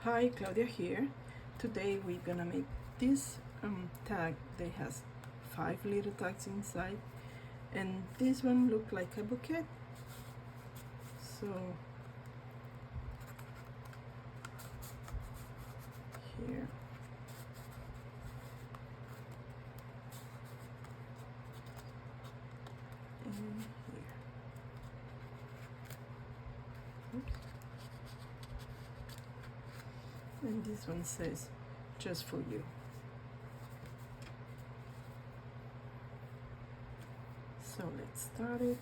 Hi, Claudia here. Today we're gonna make this tag that has 5 little tags inside, and this one look like a bouquet. So here, and here. Oops. And this one says, just for you. So let's start it.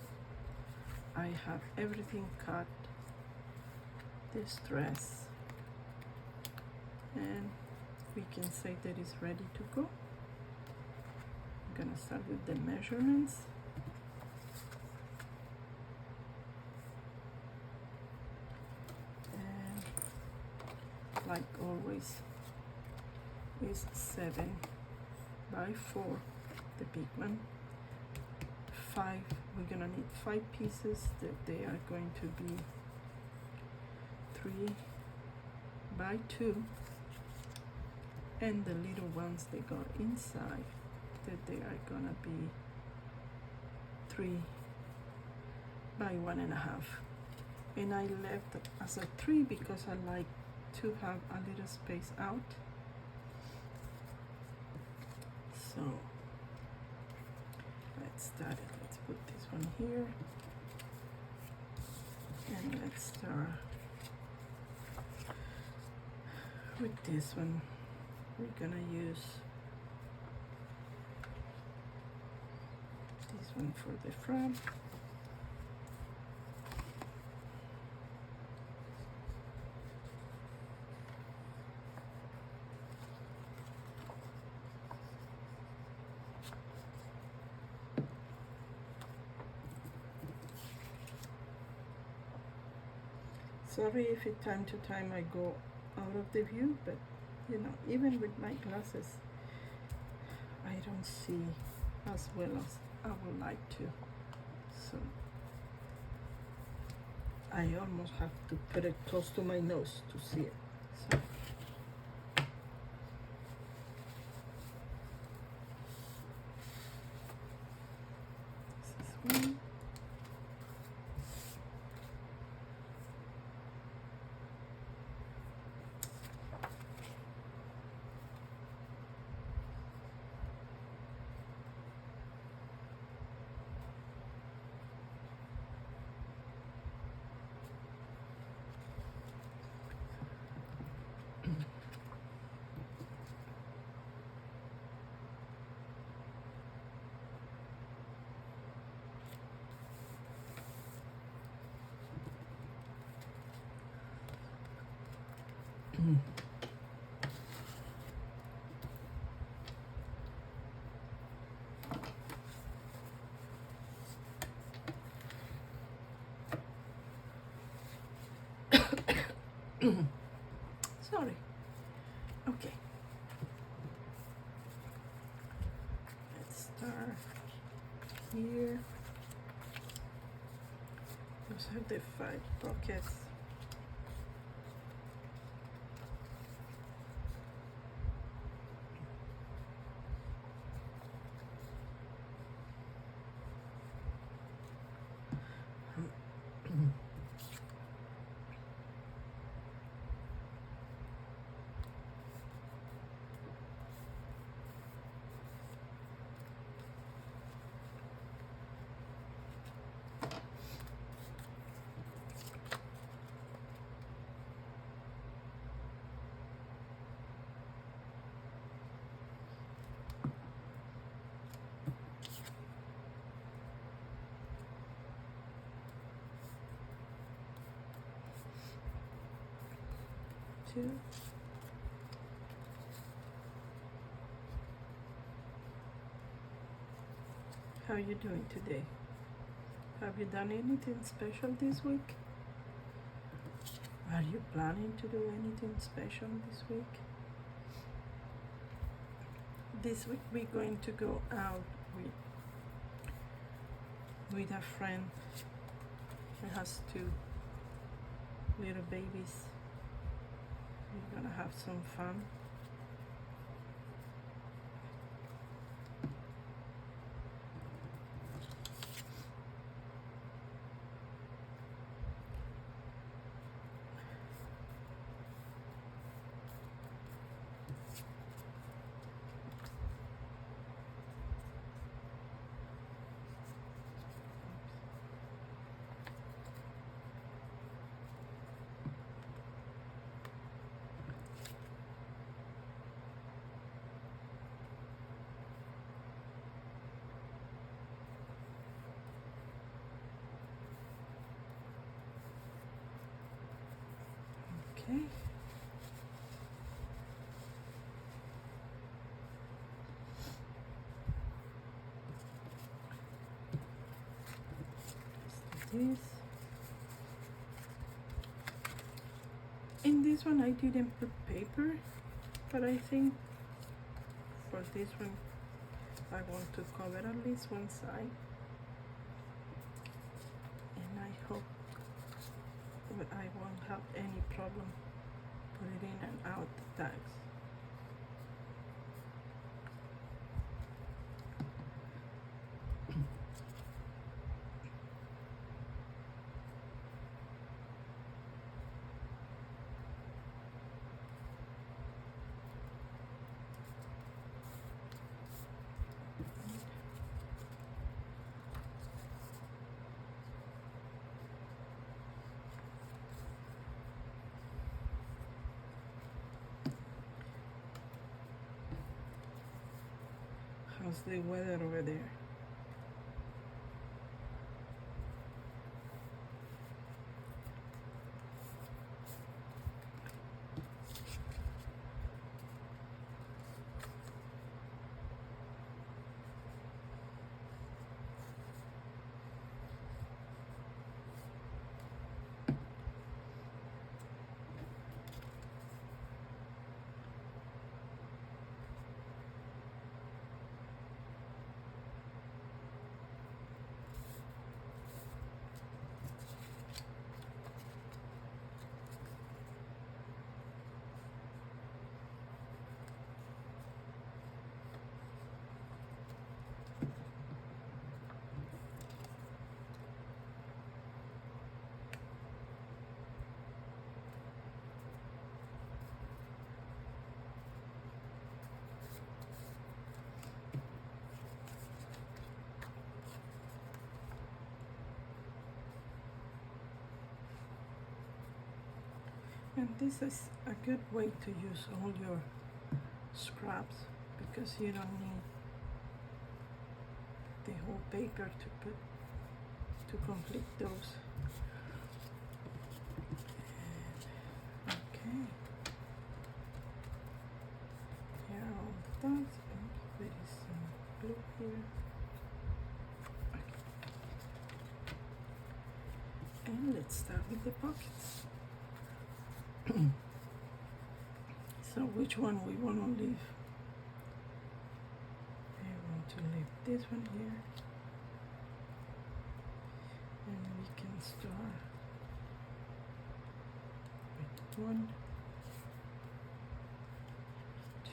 I have everything cut, this dress, and we can say that it's ready to go. I'm gonna start with the measurements. And like always, is 7 by 4, the big one. 5, we're gonna need 5 pieces that they are going to be 3 by 2, and the little ones that go inside that they are gonna be 3 by 1.5, and I left it as a 3 because I like to have a little space out. So let's start it. Let's put this one here, and let's start with this one. We're gonna use this one for the front. Sorry if it time to time I go out of the view, but you know, even with my glasses, I don't see as well as I would like to. So I almost have to put it close to my nose to see it. So this is one. Sorry. Okay. Let's start here. Those are the 5 pockets. Two. How are you doing today? Have you done anything special this week? Are you planning to do anything special this week? This week we're going to go out with a friend that has 2 little babies. We're gonna have some fun. Okay. Just do this. In this one I didn't put paper, but I think for this one I want to cover at least one side, and I hope I won't have any problem putting in and out the tags. How's the weather over there? And this is a good way to use all your scraps, because you don't need the whole paper to complete those. And, okay. Here are all the dots. There is some blue here. Okay. And let's start with the pockets. So which one we want to leave? I want to leave this one here, and we can start with 1, 2,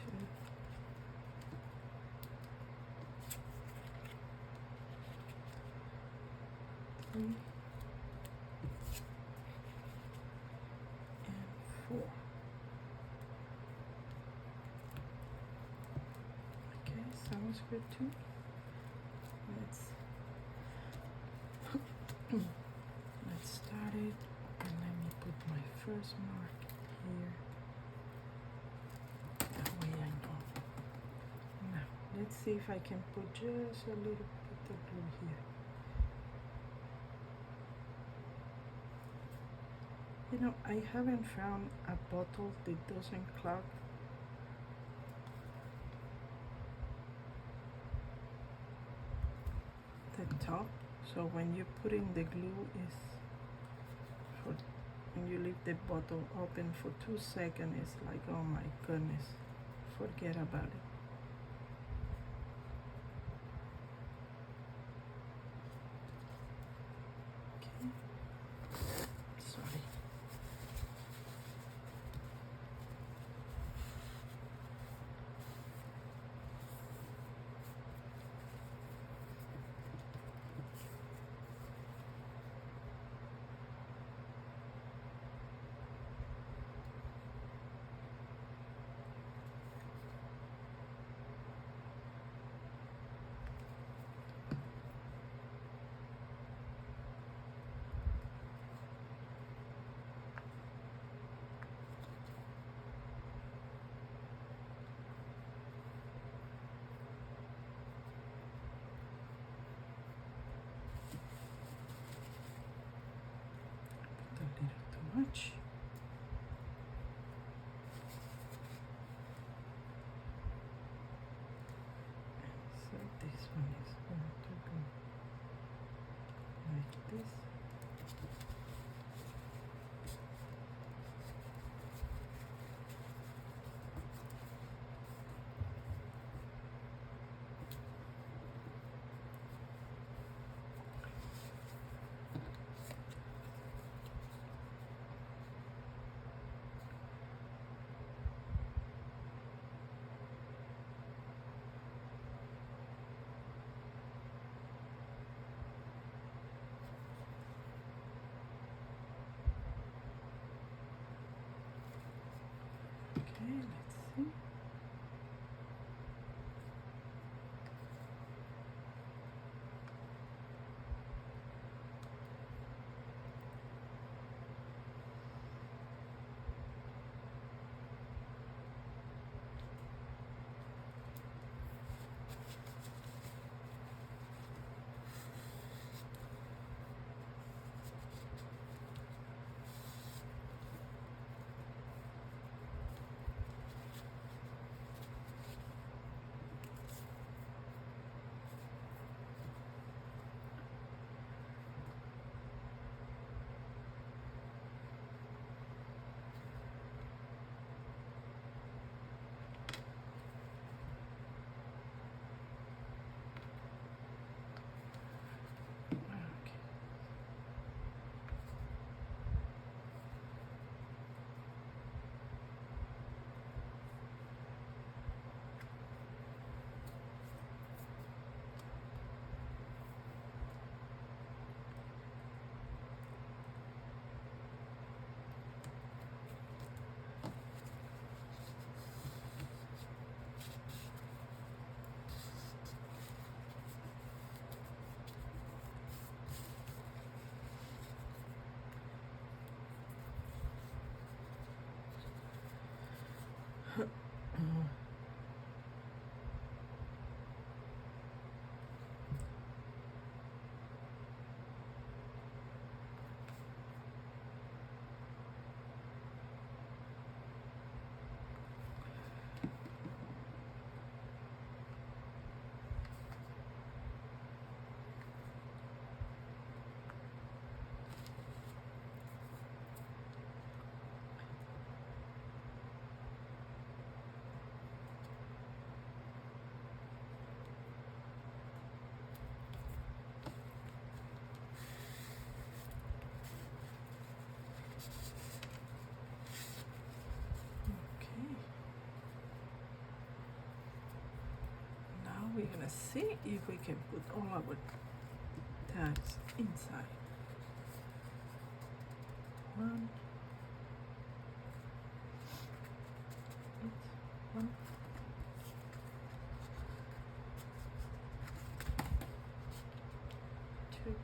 3, and 4. Okay, sounds good too. Let's start it, and let me put my first mark here. That way I know. Now, let's see if I can put just a little bit of glue here. You know, I haven't found a bottle that doesn't clog. The top, so when you put in the glue is for when you leave the bottle open for 2 seconds, it's like, oh my goodness, forget about it. Okay, sorry. much. So this one is going to go like this. Okay, let's see. Okay. Okay. Now we're gonna see if we can put all our tags inside. One, one, two,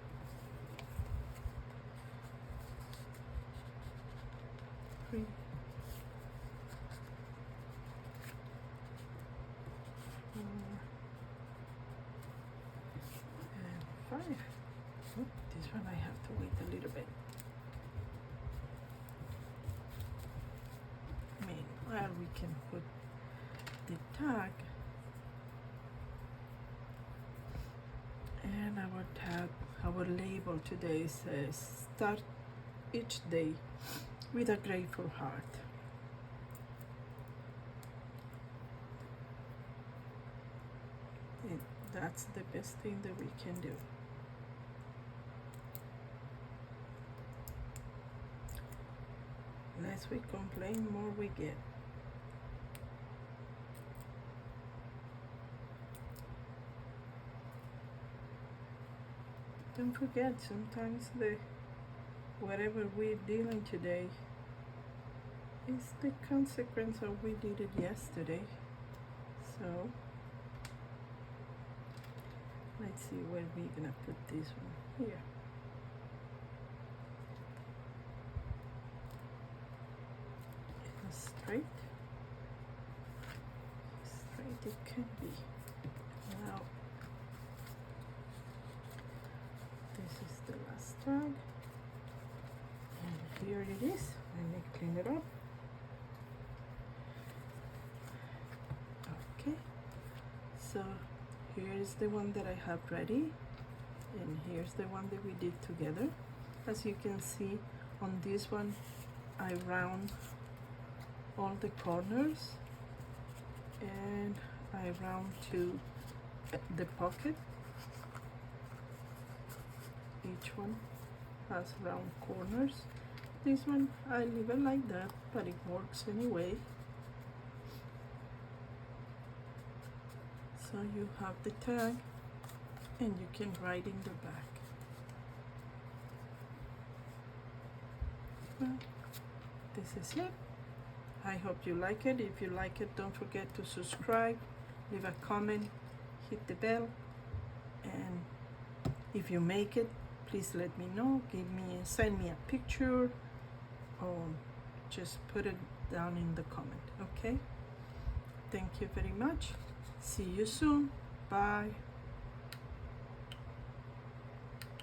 three, four, and five. Oh, this one I have to wait a little bit. Meanwhile, we can put the tag, and our tag, our label today says start each day with a grateful heart. That's the best thing that we can do. Less we complain, more we get. Don't forget, sometimes whatever we're dealing today is the consequence of we did it yesterday. So let's see where we're gonna put this one. Here. Straight it can be. Now this is the last tag, and here it is. Let me clean it up. Okay, so here's the one that I have ready, and here's the one that we did together. As you can see, on this one I round all the corners, and I round to the pocket. Each one has round corners. This one I leave it like that, but it works anyway. So you have the tag, and you can write in the back. Well, this is it. I hope you like it. If you like it, don't forget to subscribe, leave a comment, hit the bell, and if you make it, please let me know. Send me a picture, or just put it down in the comment. Okay, thank you very much. See you soon. Bye.